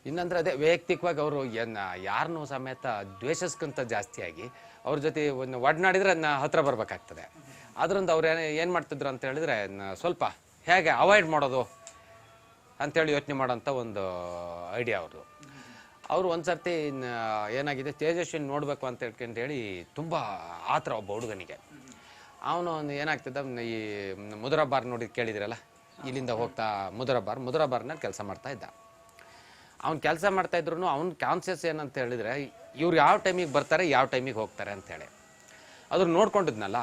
ಇನ್ನಂದ್ರೆ ಅದೇ ವೈಯಕ್ತಿಕವಾಗಿ ಅವರು ಯಾರನ್ನೂ ಸಮೇತ ದ್ವೇಷಿಸ್ಕೊಂತ ಜಾಸ್ತಿಯಾಗಿ ಅವ್ರ ಜೊತೆ ಒಂದು ಒಡನಾಡಿದ್ರೆ ಅದನ್ನ ಹತ್ರ ಬರ್ಬೇಕಾಗ್ತದೆ. ಅದರಿಂದ ಅವ್ರು ಏನು ಮಾಡ್ತಿದ್ರು ಅಂತ ಹೇಳಿದ್ರೆ ಸ್ವಲ್ಪ ಹೇಗೆ ಅವಾಯ್ಡ್ ಮಾಡೋದು ಅಂತೇಳಿ ಯೋಚನೆ ಮಾಡೋಂಥ ಒಂದು ಐಡಿಯಾ ಅವ್ರದ್ದು. ಅವರು ಒಂದು ಸರ್ತಿ ಏನಾಗಿದೆ, ತೇಜಸ್ವಿನಿ ನೋಡಬೇಕು ಅಂತ ಹೇಳಿ ತುಂಬ ಆತರ ಒಬ್ಬ ಹುಡುಗನಿಗೆ. ಅವನು ಏನಾಗ್ತಿದ್ದ, ಈ ಮುದುರಬ್ಬಾರ್ ನೋಡಿ ಕೇಳಿದಿರಲ್ಲ, ಇಲ್ಲಿಂದ ಹೋಗ್ತಾ ಮುದುರಬ್ಬಾರ್ನಲ್ಲಿ ಕೆಲಸ ಮಾಡ್ತಾ ಇದ್ದ. ಅವ್ನು ಕೆಲಸ ಮಾಡ್ತಾಯಿದ್ರು ಅವ್ನ ಕಾನ್ಸಿಯಸ್ ಏನಂತ ಹೇಳಿದರೆ, ಇವ್ರು ಯಾವ ಟೈಮಿಗೆ ಬರ್ತಾರೆ ಯಾವ ಟೈಮಿಗೆ ಹೋಗ್ತಾರೆ ಅಂತೇಳಿ ಅದ್ರ ನೋಡ್ಕೊಂಡಿದ್ನಲ್ಲ.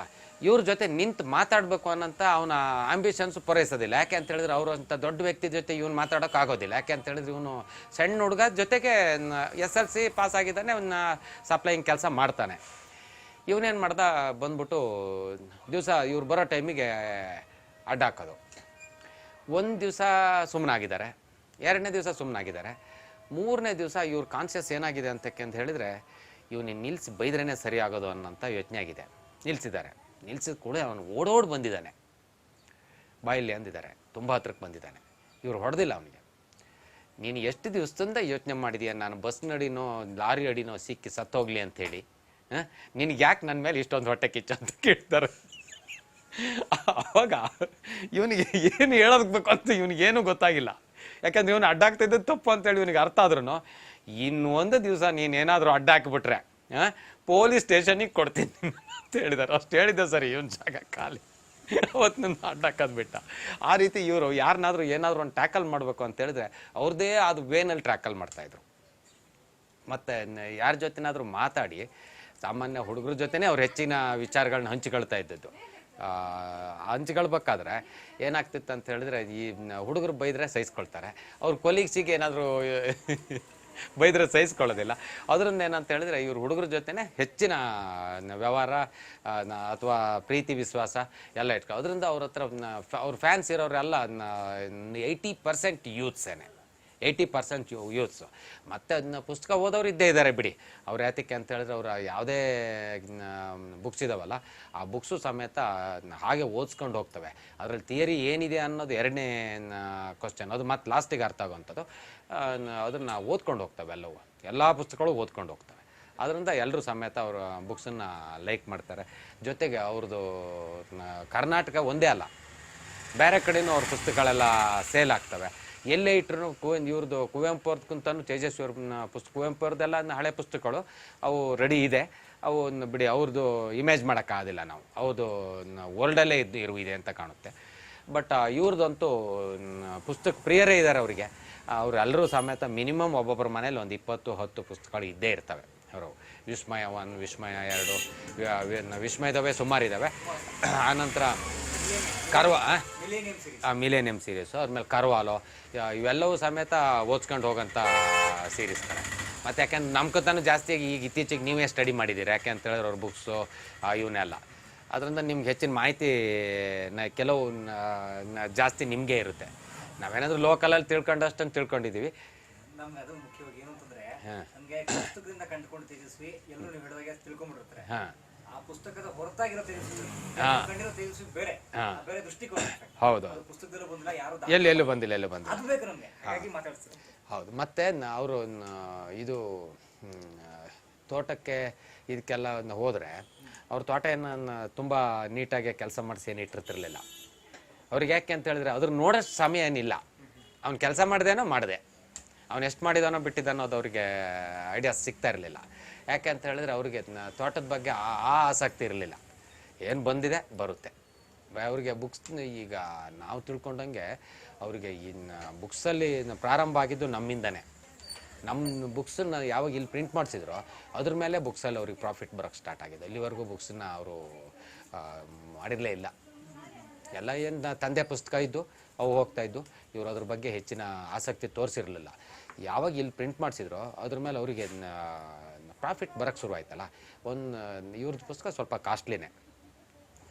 ಇವ್ರ ಜೊತೆ ನಿಂತು ಮಾತಾಡಬೇಕು ಅನ್ನೋಂಥ ಅವನ ಆಂಬಿಷನ್ಸ್ ಪೂರೈಸೋದಿಲ್ಲ. ಯಾಕೆ ಅಂತ ಹೇಳಿದ್ರೆ ಅವರು ಅಂಥ ದೊಡ್ಡ ವ್ಯಕ್ತಿ ಜೊತೆ ಇವನು ಮಾತಾಡೋಕ್ಕಾಗೋದಿಲ್ಲ. ಯಾಕೆ ಅಂತ ಹೇಳಿದ್ರೆ ಇವನು ಸಣ್ಣ ಹುಡುಗ, ಜೊತೆಗೆ SLC ಪಾಸ್ ಆಗಿದ್ದಾನೆ, ಅವನ್ನ ಸಪ್ಲೈಯಿಂಗ್ ಕೆಲಸ ಮಾಡ್ತಾನೆ. ಇವನೇನು ಮಾಡ್ದ, ಬಂದ್ಬಿಟ್ಟು ದಿವಸ ಇವ್ರು ಬರೋ ಟೈಮಿಗೆ ಅಡ್ಡ ಹಾಕೋದು. ಒಂದು ದಿವಸ ಸುಮ್ಮನಾಗಿದ್ದಾರೆ, ಎರಡನೇ ದಿವಸ ಸುಮ್ಮನಾಗಿದ್ದಾರೆ, ಮೂರನೇ ದಿವಸ ಇವ್ರ ಕಾನ್ಷಿಯಸ್ ಏನಾಗಿದೆ ಅಂತ ಹೇಳಿದರೆ, ಇವನು ನಿಲ್ಲಿಸಿ ಬೈದ್ರೇ ಸರಿ ಆಗೋದು ಅನ್ನೋಂಥ ಯೋಚನೆ ಆಗಿದೆ. ನಿಲ್ಲಿಸಿದ್ದಾರೆ. ನಿಲ್ಲಿಸಿದ ಕೂಡ ಅವನು ಓಡೋಡಿ ಬಂದಿದ್ದಾನೆ, ಬಾಯಲ್ಲಿ ಅಂದಿದ್ದಾರೆ, ತುಂಬ ಹತ್ರಕ್ಕೆ ಬಂದಿದ್ದಾನೆ. ಇವ್ರು ಹೊಡೆದಿಲ್ಲ ಅವನಿಗೆ. ನೀನು ಎಷ್ಟು ದಿವಸದಿಂದ ಯೋಚನೆ ಮಾಡಿದೀಯ ನಾನು ಬಸ್ ನಡಿನೋ ಲಾರಿ ಅಡಿನೋ ಸಿಕ್ಕಿ ಸತ್ತೋಗ್ಲಿ ಅಂಥೇಳಿ? ನಿನಗೆ ಯಾಕೆ ನನ್ನ ಮೇಲೆ ಇಷ್ಟೊಂದು ಹೊಟ್ಟೆ ಕಿಚ್ಚು ಅಂತ ಕೇಳ್ತಾರೆ. ಆವಾಗ ಇವನಿಗೆ ಏನು ಹೇಳೋದಕ್ಕೆ ಅಂತ ಇವನಿಗೇನು ಗೊತ್ತಾಗಿಲ್ಲ. ಯಾಕಂದ್ರೆ ಇವನು ಅಡ್ಡಾಗ್ತಿದ್ದು ತಪ್ಪು ಅಂತೇಳಿ ಇವನಿಗೆ ಅರ್ಥ ಆದ್ರೂ, ಇನ್ನೊಂದು ದಿವಸ ನೀನೇನಾದರೂ ಅಡ್ಡ ಹಾಕಿಬಿಟ್ರೆ ಪೊಲೀಸ್ ಸ್ಟೇಷನಿಗೆ ಕೊಡ್ತೀನಿ ಅಂತ ಹೇಳಿದ್ದಾರೆ. ಅಷ್ಟು ಹೇಳಿದ್ದೆ ಸರಿ, ಇವನ್ ಜಾಗ ಖಾಲಿ. ಅವತ್ತು ನನ್ನ ಅಡ್ಡ ಹಾಕೋದು ಬಿಟ್ಟ. ಆ ರೀತಿ ಇವರು ಯಾರನ್ನಾದ್ರೂ ಏನಾದರೂ ಒಂದು ಟ್ಯಾಕಲ್ ಮಾಡಬೇಕು ಅಂತ ಹೇಳಿದ್ರೆ ಅವ್ರದ್ದೇ ಆದ ವೇನಲ್ಲಿ ಟ್ಯಾಕಲ್ ಮಾಡ್ತಾಯಿದ್ರು. ಮತ್ತು ಯಾರ ಜೊತೆನಾದರೂ ಮಾತಾಡಿ, ಸಾಮಾನ್ಯ ಹುಡುಗರ ಜೊತೆನೇ ಅವ್ರು ಹೆಚ್ಚಿನ ವಿಚಾರಗಳನ್ನ ಹಂಚಿಕೊಳ್ತಾ ಇದ್ದದ್ದು. ಹಂಚ್ಕೊಳ್ಬೇಕಾದ್ರೆ ಏನಾಗ್ತಿತ್ತು ಅಂತ ಹೇಳಿದ್ರೆ, ಈ ಹುಡುಗರು ಬೈದರೆ ಸಹಿಸ್ಕೊಳ್ತಾರೆ, ಅವ್ರ ಕೊಲೀಗ್ಸಿಗೆ ಏನಾದರೂ ಬೈದರೆ ಸಹಿಸ್ಕೊಳ್ಳೋದಿಲ್ಲ. ಅದರಿಂದ ಏನಂತ ಹೇಳಿದ್ರೆ ಇವ್ರು ಹುಡುಗರ ಜೊತೆನೇ ಹೆಚ್ಚಿನ ವ್ಯವಹಾರ ಅಥವಾ ಪ್ರೀತಿ ವಿಶ್ವಾಸ ಎಲ್ಲ ಇಟ್ಕೊ. ಅದರಿಂದ ಅವ್ರ ಹತ್ರ ಅವ್ರ ಫ್ಯಾನ್ಸ್ ಇರೋರೆಲ್ಲ 80% ಯೂತ್ಸೇನೆ, 80% ಯೂತ್ಸು. ಮತ್ತು ಅದನ್ನ ಪುಸ್ತಕ ಓದೋರು ಇದ್ದೇ ಇದ್ದಾರೆ ಬಿಡಿ. ಅವ್ರು ಯಾತಕ್ಕೆ ಅಂತ ಹೇಳಿದ್ರೆ, ಅವ್ರು ಯಾವುದೇ ಬುಕ್ಸ್ ಇದಾವಲ್ಲ ಆ ಬುಕ್ಸು ಸಮೇತ ಹಾಗೆ ಓದಿಸ್ಕೊಂಡು ಹೋಗ್ತವೆ. ಅದರಲ್ಲಿ ಥಿಯರಿ ಏನಿದೆ ಅನ್ನೋದು ಎರಡನೇ ಕ್ವಶನ್, ಅದು ಮತ್ತು ಲಾಸ್ಟಿಗೆ ಅರ್ಥ ಆಗೋವಂಥದ್ದು. ಅದನ್ನು ಓದ್ಕೊಂಡು ಹೋಗ್ತವೆ, ಎಲ್ಲ ಪುಸ್ತಕಗಳು ಓದ್ಕೊಂಡು ಹೋಗ್ತವೆ. ಅದರಿಂದ ಎಲ್ಲರೂ ಸಮೇತ ಅವರು ಬುಕ್ಸನ್ನು ಲೈಕ್ ಮಾಡ್ತಾರೆ. ಜೊತೆಗೆ ಅವ್ರದ್ದು ಕರ್ನಾಟಕ ಒಂದೇ ಅಲ್ಲ, ಬೇರೆ ಕಡೆಯೂ ಅವ್ರ ಪುಸ್ತಕಗಳೆಲ್ಲ ಸೇಲ್ ಆಗ್ತವೆ. ಎಲ್ಲೇ ಇಟ್ಟರು ಇವ್ರದ್ದು ಕುವೆಂಪು ಅವ್ರದ್ಕಿಂತನೂ ತೇಜಸ್ವಿ ಅವ್ರನ್ನ ಕುವೆಂಪು ಅವ್ರದ್ದೆಲ್ಲ ಹಳೆ ಪುಸ್ತಕಗಳು ಅವು ರೆಡಿ ಇದೆ. ಅವು ಬಿಡಿ, ಅವ್ರದ್ದು ಇಮೇಜ್ ಮಾಡೋಕ್ಕಾಗೋದಿಲ್ಲ ನಾವು, ಅವ್ರದ್ದು ವರ್ಲ್ಡಲ್ಲೇ ಇದೆ ಅಂತ ಕಾಣುತ್ತೆ. ಬಟ್ ಇವ್ರದ್ದಂತೂ ಪುಸ್ತಕ ಪ್ರಿಯರೇ ಇದ್ದಾರೆ ಅವರಿಗೆ. ಅವರೆಲ್ಲರೂ ಸಮೇತ ಮಿನಿಮಮ್ ಒಬ್ಬೊಬ್ಬರ ಮನೇಲಿ ಒಂದು 20-10 ಪುಸ್ತಕಗಳು ಇದ್ದೇ ಇರ್ತವೆ. ಅವರು ವಿಸ್ಮಯ 1, ವಿಸ್ಮಯ 2, ವಿಸ್ಮಯದವೇ ಸುಮಾರಿದ್ದಾವೆ. ಆನಂತರ ಮಿಲೇನಿಯಂ ಸೀರೀಸು, ಆದ್ಮೇಲೆ ಕರ್ವಾಲೋ, ಇವೆಲ್ಲವೂ ಸಮೇತ ಓದ್ಸ್ಕೊಂಡು ಹೋಗೋಂಥ ಸೀರೀಸ್ಗಳು. ಮತ್ತು ಯಾಕೆಂದ್ರೆ ನಮ್ಕೊತಾನು ಜಾಸ್ತಿಯಾಗಿ ಈಗ ಇತ್ತೀಚೆಗೆ ನೀವೇ ಸ್ಟಡಿ ಮಾಡಿದ್ದೀರಿ, ಯಾಕೆ ಅಂತ ಹೇಳಿದ್ರೆ ಅವ್ರ ಬುಕ್ಸು ಇವನ್ನೆಲ್ಲ. ಅದರಿಂದ ನಿಮ್ಗೆ ಹೆಚ್ಚಿನ ಮಾಹಿತಿ ಕೆಲವು ಜಾಸ್ತಿ ನಿಮಗೆ ಇರುತ್ತೆ. ನಾವೇನಾದರೂ ಲೋಕಲಲ್ಲಿ ತಿಳ್ಕೊಂಡಷ್ಟನ್ನು ತಿಳ್ಕೊಂಡಿದ್ದೀವಿ. ನಮ್ಗೆ ಅದು ಮುಖ್ಯವಾಗಿ ಏನು ಅಂತಂದ್ರೆ, ನಮಗೆ ಪುಸ್ತಕದಿಂದ ಕಂಡುಕೊಂಡು ತೇಜಸ್ವಿ ಎಲ್ಲರೂ ನೀವು ಹೇಳಿದಾಗ ತಿಳ್ಕೊಂಡ್ಬಿಟ್ಟಿರ್ತಾರೆ. ಆ ಪುಸ್ತಕದ ಹೊರತಾಗಿರೋ ತೇಜಸ್ವಿ ಕಂಡಿರೋ ತೇಜಸ್ವಿ ಬೇರೆ ಬೇರೆ ದೃಷ್ಟಿಕೋನ. ಹೌದು, ಪುಸ್ತಕದಲ್ಲೂ ಬಂದಿಲ್ಲ, ಯಾರು ಎಲ್ಲೂ ಬಂದಿಲ್ಲ ಅದು ಬೇಕು ನಮಗೆ, ಹಾಗಾಗಿ ಮಾತಾಡ್ತಾರೆ. ಹೌದು. ಮತ್ತೆ ಅವರು ಇದು ತೋಟಕ್ಕೆ ಇದಕ್ಕೆಲ್ಲ ಹೋದರೆ ಅವ್ರ ತೋಟ ಏನು ತುಂಬ ನೀಟಾಗಿ ಕೆಲಸ ಮಾಡಿಸಿ ಏನು ಇಟ್ಟಿರ್ತಿರ್ಲಿಲ್ಲ ಅವ್ರಿಗೆ. ಯಾಕೆ ಅಂತ ಹೇಳಿದ್ರೆ ಅದ್ರ ನೋಡೋಷ್ಟು ಸಮಯ ಏನಿಲ್ಲ. ಅವ್ನು ಕೆಲಸ ಮಾಡಿದೇನೋ ಮಾಡಿದೆ, ಅವ್ನು ಎಷ್ಟು ಮಾಡಿದಾನೋ ಬಿಟ್ಟಿದ್ದಾನೋ ಅದು ಅವ್ರಿಗೆ ಐಡಿಯಾಸ್ ಸಿಗ್ತಾ ಇರಲಿಲ್ಲ. ಯಾಕೆ ಅಂತ ಹೇಳಿದ್ರೆ ಅವ್ರಿಗೆ ತೋಟದ ಬಗ್ಗೆ ಆ ಆಸಕ್ತಿ ಇರಲಿಲ್ಲ. ಏನು ಬಂದಿದೆ ಬರುತ್ತೆ ಅವ್ರಿಗೆ. ಬುಕ್ಸ್ ಈಗ ನಾವು ತಿಳ್ಕೊಂಡಂಗೆ ಅವರಿಗೆ ಇನ್ನು ಬುಕ್ಸಲ್ಲಿ ಪ್ರಾರಂಭ ಆಗಿದ್ದು ನಮ್ಮಿಂದನೇ. ನಮ್ಮ ಬುಕ್ಸನ್ನು ಯಾವಾಗ ಇಲ್ಲಿ ಪ್ರಿಂಟ್ ಮಾಡಿಸಿದ್ರೋ ಅದ್ರ ಮೇಲೆ ಬುಕ್ಸಲ್ಲಿ ಅವ್ರಿಗೆ ಪ್ರಾಫಿಟ್ ಬರೋಕ್ಕೆ ಸ್ಟಾರ್ಟ್ ಆಗಿದೆ. ಇಲ್ಲಿವರೆಗೂ ಬುಕ್ಸನ್ನ ಅವರು ಮಾಡಿರಲೇ ಇಲ್ಲ. ಎಲ್ಲ ಏನು ತಂದೆ ಪುಸ್ತಕ ಇದ್ದು ಅವು ಹೋಗ್ತಾಯಿದ್ದು, ಇವರು ಅದ್ರ ಬಗ್ಗೆ ಹೆಚ್ಚಿನ ಆಸಕ್ತಿ ತೋರಿಸಿರಲಿಲ್ಲ. ಯಾವಾಗ ಇಲ್ಲಿ ಪ್ರಿಂಟ್ ಮಾಡಿಸಿದ್ರೋ ಅದ್ರ ಮೇಲೆ ಅವರಿಗೆ ಪ್ರಾಫಿಟ್ ಬರೋಕ್ಕೆ ಶುರು ಆಯ್ತಲ್ಲ. ಇವ್ರದ್ದು ಪುಸ್ತಕ ಸ್ವಲ್ಪ ಕಾಸ್ಟ್ಲಿನೇ,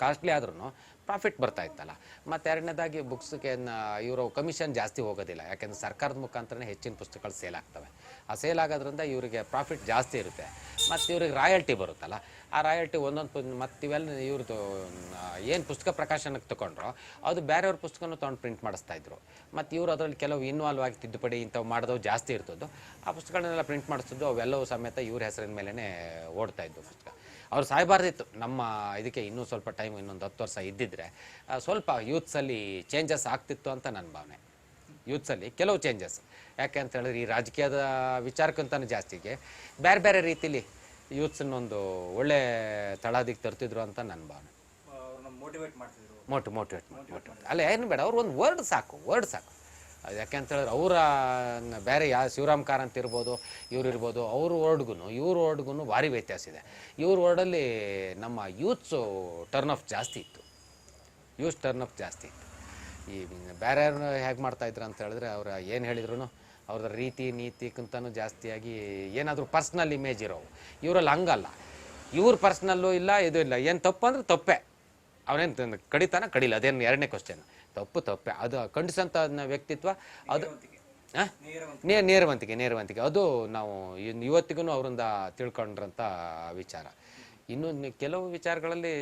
ಕಾಸ್ಟ್ಲಿ ಆದ್ರೂ ಪ್ರಾಫಿಟ್ ಬರ್ತಾ ಇತ್ತಲ್ಲ. ಮತ್ತು ಎರಡನೇದಾಗಿ ಬುಕ್ಸ್ಗೆ ಇವರು ಕಮಿಷನ್ ಜಾಸ್ತಿ ಹೋಗೋದಿಲ್ಲ, ಯಾಕೆಂದರೆ ಸರ್ಕಾರದ ಮುಖಾಂತರನೇ ಹೆಚ್ಚಿನ ಪುಸ್ತಕಗಳು ಸೇಲ್ ಆಗ್ತವೆ. ಆ ಸೇಲ್ ಆಗೋದ್ರಿಂದ ಇವರಿಗೆ ಪ್ರಾಫಿಟ್ ಜಾಸ್ತಿ ಇರುತ್ತೆ. ಮತ್ತು ಇವ್ರಿಗೆ ರಾಯಲ್ಟಿ ಬರುತ್ತಲ್ಲ, ಆ ರಾಯಲ್ಟಿ ಒಂದೊಂದು ಮತ್ತು ಇವೆಲ್ಲ ಇವ್ರದ್ದು ಏನು ಪುಸ್ತಕ ಪ್ರಕಾಶನಕ್ಕೆ ತೊಗೊಂಡ್ರು ಅದು ಬೇರೆಯವ್ರ ಪುಸ್ತಕನೂ ತೊಗೊಂಡು ಪ್ರಿಂಟ್ ಮಾಡಿಸ್ತಾಯಿದ್ರು. ಮತ್ತು ಇವರು ಅದರಲ್ಲಿ ಕೆಲವು ಇನ್ವಾಲ್ವ್ ಆಗಿ ತಿದ್ದುಪಡಿ ಇಂಥವು ಮಾಡಿದವು ಜಾಸ್ತಿ ಇರ್ತದ್ದು. ಆ ಪುಸ್ತಕಗಳನ್ನೆಲ್ಲ ಪ್ರಿಂಟ್ ಮಾಡಿಸ್ತಿದ್ದು, ಅವೆಲ್ಲವೂ ಸಮೇತ ಇವ್ರ ಹೆಸರಿನ ಮೇಲೇ ಓಡ್ತಾಯಿದ್ದು ಪುಸ್ತಕ. ಅವ್ರು ಸಾಯಬಾರ್ದಿತ್ತು. ನಮ್ಮ ಇದಕ್ಕೆ ಇನ್ನೂ ಸ್ವಲ್ಪ ಟೈಮ್, ಇನ್ನೊಂದು 10 ವರ್ಷ ಇದ್ದಿದ್ರೆ ಸ್ವಲ್ಪ ಯೂತ್ಸಲ್ಲಿ ಚೇಂಜಸ್ ಆಗ್ತಿತ್ತು ಅಂತ ನನ್ನ ಭಾವನೆ. ಯೂತ್ಸಲ್ಲಿ ಕೆಲವು ಚೇಂಜಸ್, ಯಾಕೆ ಅಂತ ಹೇಳಿದ್ರೆ ಈ ರಾಜಕೀಯದ ವಿಚಾರಕ್ಕಂತಲೂ ಜಾಸ್ತಿಗೆ ಬೇರೆ ಬೇರೆ ರೀತಿಲಿ ಯೂತ್ಸನ್ನೊಂದು ಒಳ್ಳೆ ತಳದಿಗೆ ತರ್ತಿದ್ರು ಅಂತ ನನ್ನ ಭಾವನೆ. ಮೋಟಿವೇಟ್ ಅಲ್ಲ, ಏನು ಬೇಡ, ಅವ್ರು ಒಂದು ವರ್ಡ್ ಸಾಕು. ಅದು ಯಾಕೆ ಅಂತ ಹೇಳಿದ್ರೆ ಅವರ ಬೇರೆ ಶಿವರಾಮ್ ಕಾರಂತ್ ಇರ್ಬೋದು, ಇವ್ರು ಇರ್ಬೋದು, ಅವ್ರ ವರ್ಡ್ಗೂ ಇವ್ರ ವರ್ಡ್ಗೂ ಭಾರಿ ವ್ಯತ್ಯಾಸ ಇದೆ. ಇವ್ರ ವರ್ಡಲ್ಲಿ ನಮ್ಮ ಯೂತ್ಸು ಟರ್ನ್ ಆಫ್ ಜಾಸ್ತಿ ಇತ್ತು. ಈ ಬೇರೆಯವ್ರನ್ನ ಹೇಗೆ ಮಾಡ್ತಾಯಿದ್ರು ಅಂತ ಹೇಳಿದ್ರೆ ಅವ್ರು ಏನು ಹೇಳಿದ್ರು ಅವ್ರ ರೀತಿ ನೀತಿಗಿಂತನೂ ಜಾಸ್ತಿಯಾಗಿ ಏನಾದರೂ ಪರ್ಸ್ನಲ್ ಇಮೇಜ್ ಇರೋವು. ಇವರಲ್ಲಿ ಹಂಗಲ್ಲ. ಇವ್ರ ಪರ್ಸ್ನಲ್ಲು ಇಲ್ಲ, ಇದು ಇಲ್ಲ. ಏನು ತಪ್ಪು ಅಂದ್ರೆ ತಪ್ಪೇ, ಅವನೇನು ಕಡಿಲ್ಲ. ಅದೇನು ಎರಡನೇ ಕ್ವಶನ್. ತಪ್ಪೆ. ಅದು ಖಂಡಿಸಂಥ ವ್ಯಕ್ತಿತ್ವ, ಅದು ನೇರವಂತಿಕೆ ಅದು ನಾವು ಇವತ್ತಿಗೂ ಅವರಿಂದ ತಿಳ್ಕೊಂಡ್ರಂಥ ವಿಚಾರ. ಇನ್ನು ಕೆಲವು ವಿಚಾರಗಳಲ್ಲಿ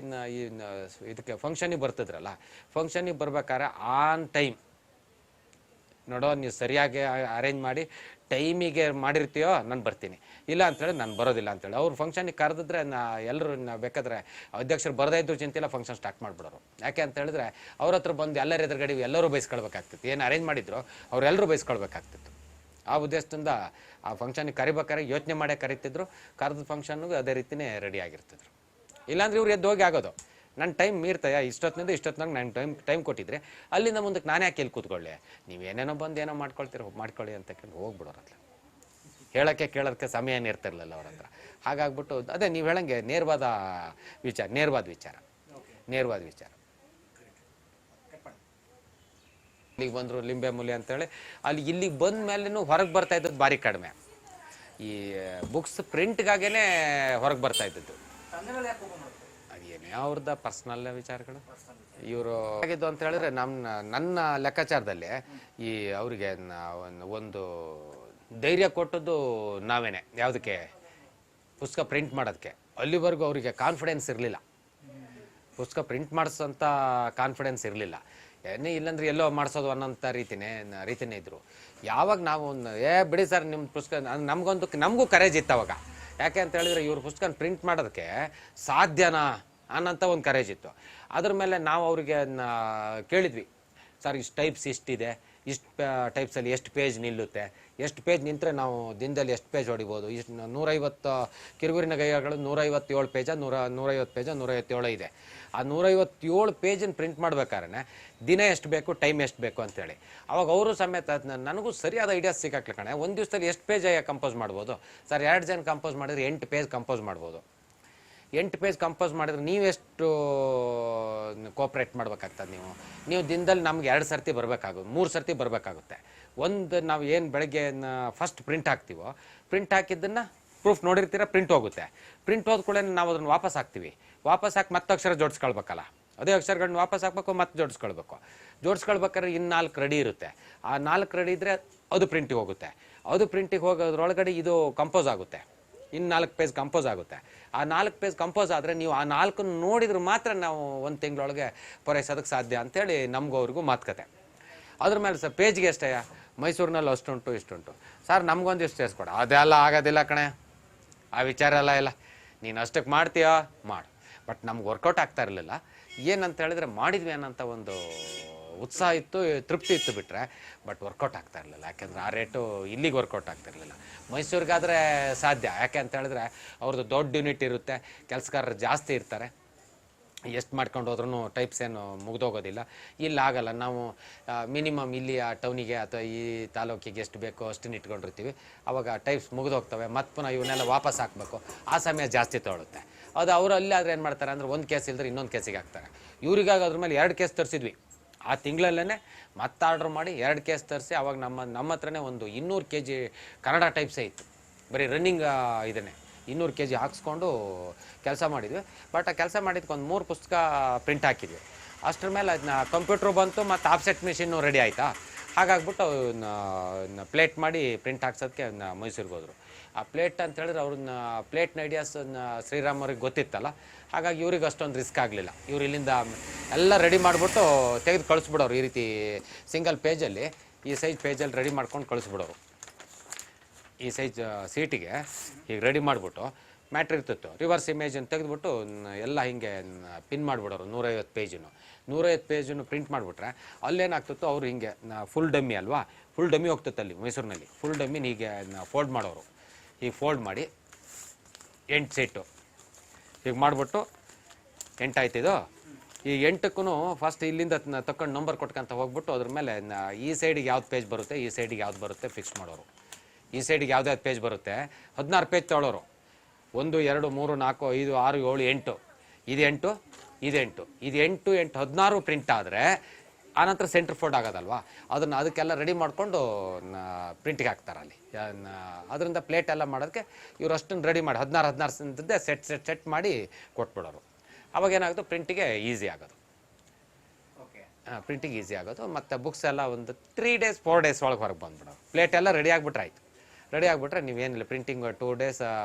ಇದಕ್ಕೆ ಫಂಕ್ಷನಿಗೆ ಬರ್ತಿದ್ರಲ್ಲ, ಫಂಕ್ಷನಿಗೆ ಬರ್ಬೇಕಾದ್ರೆ ಆನ್ ಟೈಮ್ ನೋಡೋ, ನೀವು ಸರಿಯಾಗಿ ಅರೇಂಜ್ ಮಾಡಿ ಟೈಮಿಗೆ ಮಾಡಿರ್ತೀಯೋ ನಾನು ಬರ್ತೀನಿ, ಇಲ್ಲ ಅಂತೇಳಿ ನಾನು ಬರೋದಿಲ್ಲ ಅಂತೇಳಿ ಅವ್ರು ಫಂಕ್ಷನಿಗೆ ಕರೆದಿದ್ರೆ ಎಲ್ಲರೂ ಬೇಕಾದ್ರೆ ಅಧ್ಯಕ್ಷರು ಬರದೇ ಇದ್ರು ಚಿಂತಿಲ್ಲ, ಫಂಕ್ಷನ್ ಸ್ಟಾರ್ಟ್ ಮಾಡಿಬಿಡೋರು. ಯಾಕೆ ಅಂತ ಹೇಳಿದ್ರೆ ಅವ್ರ ಹತ್ರ ಬಂದು ಎಲ್ಲರ ಎದುರುಗಡೆ ಎಲ್ಲರೂ ಬೈಸ್ಕೊಳ್ಬೇಕಾಗ್ತಿತ್ತು. ಏನು ಅರೇಂಜ್ ಮಾಡಿದ್ರು ಅವರೆಲ್ಲರೂ ಬೈಸ್ಕೊಳ್ಬೇಕಾಗ್ತಿತ್ತು. ಆ ಉದ್ದೇಶದಿಂದ ಆ ಫಂಕ್ಷನಿಗೆ ಕರಿಬೇಕಾದ್ರೆ ಯೋಚನೆ ಮಾಡೇ ಕರಿತಿದ್ರು. ಕರೆದ ಫಂಕ್ಷನ್ಗೂ ಅದೇ ರೀತಿಯೇ ರೆಡಿ ಆಗಿರ್ತಿದ್ರು. ಇಲ್ಲಾಂದ್ರೆ ಇವ್ರು ಎದ್ದು ಹೋಗಿ ಆಗೋದು, ನನ್ನ ಟೈಮ್ ಮೀರ್ತಯ, ಇಷ್ಟೊತ್ತಿನಾಗ ನಾನು ಟೈಮ್ ಕೊಟ್ಟಿದ್ರೆ ಅಲ್ಲಿಂದ ಮುಂದಕ್ಕೆ ನಾನೇ ಯಾಕೆ ಇಲ್ಲಿ ಕೂತ್ಕೊಳ್ಳಿ, ನೀವೇನೇನೋ ಬಂದು ಏನೋ ಮಾಡ್ಕೊಳ್ಳಿ ಅಂತ ಕೇಳಿ ಹೋಗ್ಬಿಡೋರು. ಅಲ್ಲ, ಹೇಳೋಕ್ಕೆ ಕೇಳೋಕ್ಕೆ ಸಮಯ ಇರ್ತಿರ್ಲಿಲ್ಲ ಅವ್ರ ಹತ್ರ. ಹಾಗಾಗ್ಬಿಟ್ಟು ಅದೇ ನೀವು ಹೇಳಂಗೆ ನೇರವಾದ ವಿಚಾರ. ಇಲ್ಲಿಗೆ ಬಂದರು ಲಿಂಬೆ ಮೂಲೆ ಅಂತೇಳಿ, ಇಲ್ಲಿಗೆ ಬಂದ ಮೇಲೂ ಹೊರಗೆ ಬರ್ತಾ ಇದ್ದದ್ದು ಭಾರಿ ಕಡಿಮೆ. ಈ ಬುಕ್ಸ್ ಪ್ರಿಂಟ್ಗಾಗೇ ಹೊರಗೆ ಬರ್ತಾ ಇದ್ದದ್ದು. ಅದೇನೇ ಅವ್ರದ್ದು ಪರ್ಸ್ನಲ್ ವಿಚಾರಗಳು. ಇವರು ಆಗಿದ್ದು ಅಂತ ಹೇಳಿದ್ರೆ ನನ್ನ ಲೆಕ್ಕಾಚಾರದಲ್ಲಿ ಈ ಅವರಿಗೆ ಒಂದು ಧೈರ್ಯ ಕೊಟ್ಟದ್ದು ನಾವೇನೆ. ಯಾವುದಕ್ಕೆ? ಪುಸ್ತಕ ಪ್ರಿಂಟ್ ಮಾಡೋದಕ್ಕೆ. ಅಲ್ಲಿವರೆಗೂ ಅವರಿಗೆ ಕಾನ್ಫಿಡೆನ್ಸ್ ಇರಲಿಲ್ಲ, ಪುಸ್ತಕ ಪ್ರಿಂಟ್ ಮಾಡಿಸೋಂಥ ಕಾನ್ಫಿಡೆನ್ಸ್ ಇರಲಿಲ್ಲ. ಏನೇ ಇಲ್ಲಾಂದ್ರೆ ಎಲ್ಲೋ ಮಾಡಿಸೋದು ಅನ್ನೋಂಥ ರೀತಿನೇ ಇದ್ದರು. ಯಾವಾಗ ನಾವು ಬಿಡಿ ಸರ್ ನಿಮ್ಮ ಪುಸ್ತಕ, ನಮಗೂ ಕರೇಜ್ ಇತ್ತು ಅವಾಗ. ಯಾಕೆ ಅಂತ ಹೇಳಿದ್ರೆ ಇವ್ರ ಪುಸ್ತಕ ಪ್ರಿಂಟ್ ಮಾಡೋದಕ್ಕೆ ಸಾಧ್ಯನಾ ಅನ್ನೋಂಥ ಒಂದು ಕರೇಜ್ ಇತ್ತು. ಅದ್ರ ಮೇಲೆ ನಾವು ಅವ್ರಿಗೆ ಕೇಳಿದ್ವಿ, ಸರ್ ಇಷ್ಟು ಟೈಪ್ಸ್ ಇಷ್ಟಿದೆ, ಇಷ್ಟು ಟೈಪ್ಸಲ್ಲಿ ಎಷ್ಟು ಪೇಜ್ ನಿಲ್ಲುತ್ತೆ, ಎಷ್ಟು ಪೇಜ್ ನಿಂತರೆ ನಾವು ದಿನದಲ್ಲಿ ಎಷ್ಟು ಪೇಜ್ ಹೊಡಿಬೋದು, ಇಷ್ಟು 150 ಕಿರುಗುರಿನ ಗೈಗಳು 157 ಪೇಜ 150 ಪೇಜ 157 ಇದೆ. ಆ 157 ಪೇಜನ್ನು ಪ್ರಿಂಟ್ ಮಾಡ್ಬೇಕಾದ್ರೆ ದಿನ ಎಷ್ಟು ಬೇಕು, ಟೈಮ್ ಎಷ್ಟು ಬೇಕು ಅಂತೇಳಿ. ಅವಾಗ ಅವರು ಸಮೇತ ನನಗೂ ಸರಿಯಾದ ಐಡಿಯಾಸ್ ಸಿಕ್ಕಾಕ್ಲ ಕಣೆ. ಒಂದು ದಿವಸದಲ್ಲಿ ಎಷ್ಟು ಪೇಜ್ ಕಂಪೋಸ್ ಮಾಡ್ಬೋದು ಸರ್? 2 ಜನ ಕಂಪೋಸ್ ಮಾಡಿದ್ರೆ 8 ಪೇಜ್ ಕಂಪೋಸ್ ಮಾಡ್ಬೋದು. 8 ಪೇಜ್ ಕಂಪೋಸ್ ಮಾಡಿದ್ರೆ ನೀವೆಷ್ಟು ಕೋಪ್ರೇಟ್ ಮಾಡ್ಬೇಕಾಗ್ತದೆ? ನೀವು ದಿನದಲ್ಲಿ ನಮ್ಗೆ 2 ಸರ್ತಿ ಬರಬೇಕಾಗುತ್ತೆ, 3 ಸರ್ತಿ ಬರಬೇಕಾಗುತ್ತೆ. ಒಂದು ನಾವು ಏನು ಬೆಳಗ್ಗೆ ಫಸ್ಟ್ ಪ್ರಿಂಟ್ ಹಾಕ್ತೀವೋ, ಪ್ರಿಂಟ್ ಹಾಕಿದ್ದನ್ನು ಪ್ರೂಫ್ ನೋಡಿರ್ತೀರ, ಪ್ರಿಂಟ್ ಹೋಗುತ್ತೆ. ಪ್ರಿಂಟ್ ಹೋದ ಕೂಡ ನಾವು ಅದನ್ನು ವಾಪಸ್ ಹಾಕ್ತೀವಿ. ವಾಪಸ್ ಹಾಕಿ ಮತ್ತೆ ಅಕ್ಷರ ಜೋಡಿಸ್ಕೊಳ್ಬೇಕಲ್ಲ, ಅದೇ ಅಕ್ಷರಗಳನ್ನ ವಾಪಸ್ ಹಾಕ್ಬೇಕು, ಮತ್ತೆ ಜೋಡಿಸ್ಕೊಳ್ಬೇಕಾದ್ರೆ ಇನ್ನು 4 ರೆಡಿ ಇರುತ್ತೆ. ಆ 4 ರೆಡಿ ಇದ್ದರೆ ಅದು ಪ್ರಿಂಟಿಗೆ ಹೋಗುತ್ತೆ. ಅದು ಪ್ರಿಂಟಿಗೆ ಹೋಗೋದ್ರೊಳಗಡೆ ಇದು ಕಂಪೋಸ್ ಆಗುತ್ತೆ, ಇನ್ನು 4 ಪೇಜ್ ಕಂಪೋಸ್ ಆಗುತ್ತೆ. ಆ 4 ಪೇಜ್ ಕಂಪೋಸ್ ಆದರೆ ನೀವು ಆ 4 ನೋಡಿದ್ರೆ ಮಾತ್ರ ನಾವು 1 ತಿಂಗಳೊಳಗೆ ಪೂರೈಸೋದಕ್ಕೆ ಸಾಧ್ಯ ಅಂಥೇಳಿ ನಮಗೂ ಅವ್ರಿಗೂ ಮಾತುಕತೆ. ಅದ್ರ ಮೇಲೆ ಸರ್ ಪೇಜ್ಗೆ ಎಷ್ಟೇ, ಮೈಸೂರಿನಲ್ಲಿ ಅಷ್ಟುಂಟು ಇಷ್ಟುಂಟು ಸರ್, ನಮಗೊಂದು ಇಷ್ಟು ಸೇರಿಸ್ಕೊಡ. ಅದೆಲ್ಲ ಆಗೋದಿಲ್ಲ ಕಣೆ, ಆ ವಿಚಾರ ಎಲ್ಲ ನೀನು ಅಷ್ಟಕ್ಕೆ ಮಾಡ್ತೀಯಾ ಮಾಡು. ಬಟ್ ನಮ್ಗೆ ವರ್ಕೌಟ್ ಆಗ್ತಾ ಇರಲಿಲ್ಲ. ಏನಂತ ಹೇಳಿದ್ರೆ ಮಾಡಿದ್ವಿ ಅನ್ನೋಂಥ ಒಂದು ಉತ್ಸಾಹ ಇತ್ತು, ತೃಪ್ತಿ ಇತ್ತು ಬಿಟ್ಟರೆ, ಬಟ್ ವರ್ಕೌಟ್ ಆಗ್ತಾ ಇರಲಿಲ್ಲ. ಯಾಕೆಂದರೆ ಆ ರೇಟು ಇಲ್ಲಿಗೆ ವರ್ಕೌಟ್ ಆಗ್ತಿರಲಿಲ್ಲ. ಮೈಸೂರಿಗಾದರೆ ಸಾಧ್ಯ. ಯಾಕೆ ಅಂತ ಹೇಳಿದ್ರೆ ಅವ್ರದ್ದು ದೊಡ್ಡ ಯೂನಿಟ್ ಇರುತ್ತೆ, ಕೆಲಸಗಾರರು ಜಾಸ್ತಿ ಇರ್ತಾರೆ. ಎಷ್ಟು ಮಾಡ್ಕೊಂಡು ಹೋದ್ರೂ ಟೈಪ್ಸ್ ಏನು ಮುಗಿದೋಗೋದಿಲ್ಲ. ಇಲ್ಲಿ ಆಗಲ್ಲ. ನಾವು ಮಿನಿಮಮ್ ಇಲ್ಲಿ ಆ ಟೌನಿಗೆ ಅಥವಾ ಈ ತಾಲೂಕಿಗೆ ಎಷ್ಟು ಬೇಕೋ ಅಷ್ಟನ್ನು ಇಟ್ಕೊಂಡಿರ್ತೀವಿ. ಆವಾಗ ಟೈಪ್ಸ್ ಮುಗಿದೋಗ್ತವೆ. ಮತ್ತು ಪುನಃ ಇವನ್ನೆಲ್ಲ ವಾಪಸ್ ಹಾಕಬೇಕು, ಆ ಸಮಯ ಜಾಸ್ತಿ ತೊಗೊಳುತ್ತೆ. ಅದು ಅವರು ಅಲ್ಲಿ ಆದರೆ ಏನು ಮಾಡ್ತಾರೆ ಅಂದರೆ, ಒಂದು ಕೇಸ್ ಇಲ್ಲದ್ರೆ ಇನ್ನೊಂದು ಕೇಸಿಗೆ ಹಾಕ್ತಾರೆ. ಇವ್ರಿಗಾಗ ಅದ್ರ ಮೇಲೆ 2 ಕೇಸ್ ತರಿಸಿದ್ವಿ ಆ ತಿಂಗಳಲ್ಲೇ. ಮತ್ತೆ ಆರ್ಡ್ರ್ ಮಾಡಿ 2 ಕೇಸ್ ತರಿಸಿ ಅವಾಗ ನಮ್ಮ ಹತ್ರನೇ ಒಂದು 200 kg ಕನ್ನಡ ಟೈಪ್ಸೇ ಇತ್ತು. ಬರೀ ರನ್ನಿಂಗ್ ಇದನ್ನೇ 200 kg ಹಾಕ್ಸ್ಕೊಂಡು ಕೆಲಸ ಮಾಡಿದ್ವಿ. ಬಟ್ ಆ ಕೆಲಸ ಮಾಡಿದ್ಕೆ ಒಂದು 3 ಪುಸ್ತಕ ಪ್ರಿಂಟ್ ಹಾಕಿದ್ವಿ. ಅಷ್ಟ್ರ ಮೇಲೆ ಅದನ್ನ ಕಂಪ್ಯೂಟ್ರು ಬಂತು ಮತ್ತು ಆಫ್ಸೆಟ್ ಮಿಷಿನ್ನು ರೆಡಿ ಆಯಿತಾ. ಹಾಗಾಗ್ಬಿಟ್ಟು ಪ್ಲೇಟ್ ಮಾಡಿ ಪ್ರಿಂಟ್ ಹಾಕ್ಸೋದಕ್ಕೆ ಮೈಸೂರಿಗೆ ಹೋದರು. ಆ ಪ್ಲೇಟ್ ಅಂತ ಹೇಳಿದ್ರೆ ಅವ್ರನ್ನ ಪ್ಲೇಟ್ನ ಐಡಿಯಾಸನ್ನ ಶ್ರೀರಾಮ್ ಅವ್ರಿಗೆ ಗೊತ್ತಿತ್ತಲ್ಲ, ಹಾಗಾಗಿ ಇವ್ರಿಗೆ ಅಷ್ಟೊಂದು ರಿಸ್ಕ್ ಆಗಲಿಲ್ಲ. ಇವ್ರು ಇಲ್ಲಿಂದ ಎಲ್ಲ ರೆಡಿ ಮಾಡಿಬಿಟ್ಟು ತೆಗೆದು ಕಳಿಸ್ಬಿಡೋರು. ಈ ರೀತಿ ಸಿಂಗಲ್ ಪೇಜಲ್ಲಿ ಈ ಸೈಜ್ ಪೇಜಲ್ಲಿ ರೆಡಿ ಮಾಡ್ಕೊಂಡು ಕಳಿಸ್ಬಿಡೋರು. ಈ ಸೈಜ್ ಸೀಟಿಗೆ ಈಗ ರೆಡಿ ಮಾಡಿಬಿಟ್ಟು ಮ್ಯಾಟ್ರ್ ಇರ್ತಿತ್ತು, ರಿವರ್ಸ್ ಇಮೇಜನ್ನು ತೆಗೆದುಬಿಟ್ಟು ಎಲ್ಲ ಹಿಂಗೆ ಪಿನ್ ಮಾಡಿಬಿಡೋರು. 150 ಪೇಜನ್ನು ಪ್ರಿಂಟ್ ಮಾಡಿಬಿಟ್ರೆ ಅಲ್ಲೇನಾಗ್ತಿತ್ತು, ಅವರು ಹಿಂಗೆ ಫುಲ್ ಡಮ್ಮಿ ಅಲ್ವಾ, ಫುಲ್ ಡಮ್ಮಿ ಹೋಗ್ತಿತ್ತು ಅಲ್ಲಿ ಮೈಸೂರಿನಲ್ಲಿ. ಫುಲ್ ಡಮ್ಮಿನ ಹೀಗೆ ಫೋಲ್ಡ್ ಮಾಡೋರು. ಈಗ ಫೋಲ್ಡ್ ಮಾಡಿ 8 ಸೀಟು ಈಗ ಮಾಡಿಬಿಟ್ಟು 8 ಆಯ್ತಿದ್ದು. ಈ 8ಕ್ಕೂ ಫಸ್ಟ್ ಇಲ್ಲಿಂದ ತಗೊಂಡು ನಂಬರ್ ಕೊಟ್ಕೊಂತ ಹೋಗ್ಬಿಟ್ಟು ಅದ್ರ ಮೇಲೆ ಈ ಸೈಡಿಗೆ ಯಾವ್ದು ಪೇಜ್ ಬರುತ್ತೆ, ಈ ಸೈಡಿಗೆ ಯಾವ್ದು ಬರುತ್ತೆ ಫಿಕ್ಸ್ ಮಾಡೋರು. ಈ ಸೈಡಿಗೆ ಯಾವ್ದು ಪೇಜ್ ಬರುತ್ತೆ 16 ಪೇಜ್ ತೊಗೊಳೋರು. 1 2 3 4 5 6 7 8 ಇದು 8 ಇದು 8 ಇದು 8 8 16 ಪ್ರಿಂಟ್ ಆದರೆ ಆನಂತರ ಸೆಂಟ್ರ್ ಫೋಲ್ಡ್ ಆಗೋದಲ್ವಾ, ಅದಕ್ಕೆಲ್ಲ ರೆಡಿ ಮಾಡಿಕೊಂಡು ಪ್ರಿಂಟಿಗೆ ಹಾಕ್ತಾರೆ ಅಲ್ಲಿ. ಅದರಿಂದ ಪ್ಲೇಟ್ ಎಲ್ಲ ಮಾಡೋದಕ್ಕೆ ಇವರು ಅಷ್ಟನ್ನು ರೆಡಿ ಮಾಡಿ 16 ಸೆಟ್ ಮಾಡಿ ಕೊಟ್ಬಿಡೋರು. ಅವಾಗೇನಾಗೋದು ಪ್ರಿಂಟಿಗೆ ಈಸಿ ಆಗೋದು. ಪ್ರಿಂಟಿಗೆ ಈಸಿ ಆಗೋದು. ಮತ್ತು ಬುಕ್ಸ್ ಎಲ್ಲ ಒಂದು 3 days 4 days ಒಳಗೆ ಹೊರಗೆ ಬಂದುಬಿಡೋರು. ಪ್ಲೇಟ್ ಎಲ್ಲ ರೆಡಿ ಆಗಿಬಿಟ್ರೆ ಆಯಿತು. ರೆಡಿ ಆಗಿಬಿಟ್ರೆ ನೀವೇನಿಲ್ಲ, ಪ್ರಿಂಟಿಂಗ್ 2 days